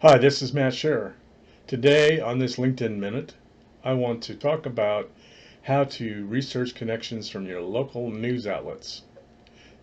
Hi, this is Matt Scherer. Today on this LinkedIn Minute, I want to talk about how to research connections from your local news outlets.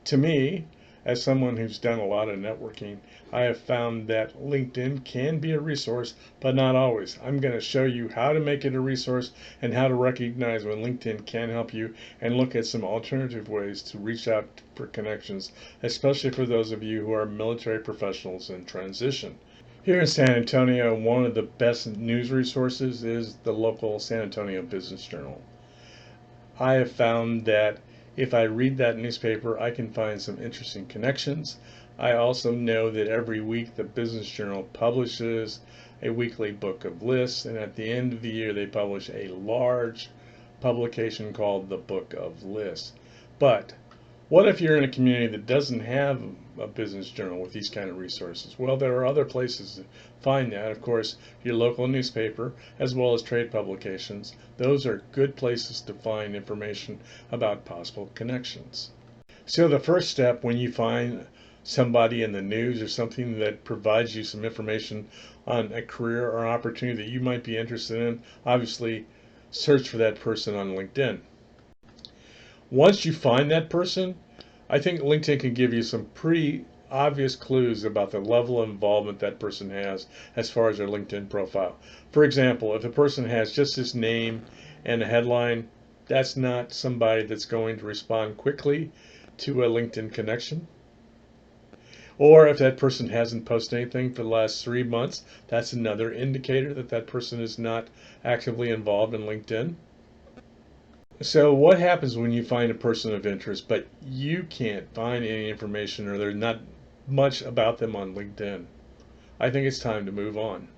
To me, as someone who's done a lot of networking, I have found that LinkedIn can be a resource, but not always. I'm going to show you how to make it a resource and how to recognize when LinkedIn can help you and look at some alternative ways to reach out for connections, especially for those of you who are military professionals in transition. Here in San Antonio, one of the best news resources is the local San Antonio Business Journal. I have found that if I read that newspaper, I can find some interesting connections. I also know that every week the Business Journal publishes a weekly book of lists, and at the end of the year, they publish a large publication called the Book of Lists. But what if you're in a community that doesn't have a business journal with these kind of resources? Well, there are other places to find that. Of course, your local newspaper, as well as trade publications. Those are good places to find information about possible connections. So the first step when you find somebody in the news or something that provides you some information on a career or opportunity that you might be interested in, obviously search for that person on LinkedIn. Once you find that person, I think LinkedIn can give you some pretty obvious clues about the level of involvement that person has as far as their LinkedIn profile. For example, if a person has just his name and a headline, that's not somebody that's going to respond quickly to a LinkedIn connection. Or if that person hasn't posted anything for the last 3 months, that's another indicator that that person is not actively involved in LinkedIn. So what happens when you find a person of interest, but you can't find any information or there's not much about them on LinkedIn? I think it's time to move on.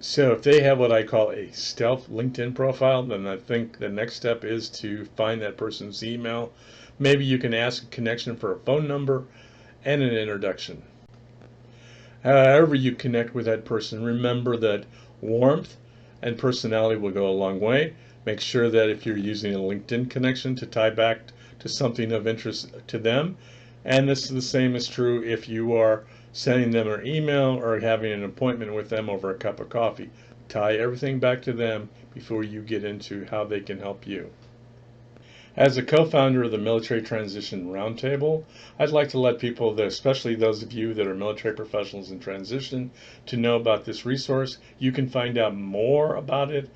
So if they have what I call a stealth LinkedIn profile, then I think the next step is to find that person's email. Maybe you can ask a connection for a phone number and an introduction. However you connect with that person, remember that warmth and personality will go a long way. Make sure that if you're using a LinkedIn connection to tie back to something of interest to them. And this is the same is true if you are sending them an email or having an appointment with them over a cup of coffee. Tie everything back to them before you get into how they can help you. As a co-founder of the Military Transition Roundtable, I'd like to let people, especially those of you that are military professionals in transition, to know about this resource. You can find out more about it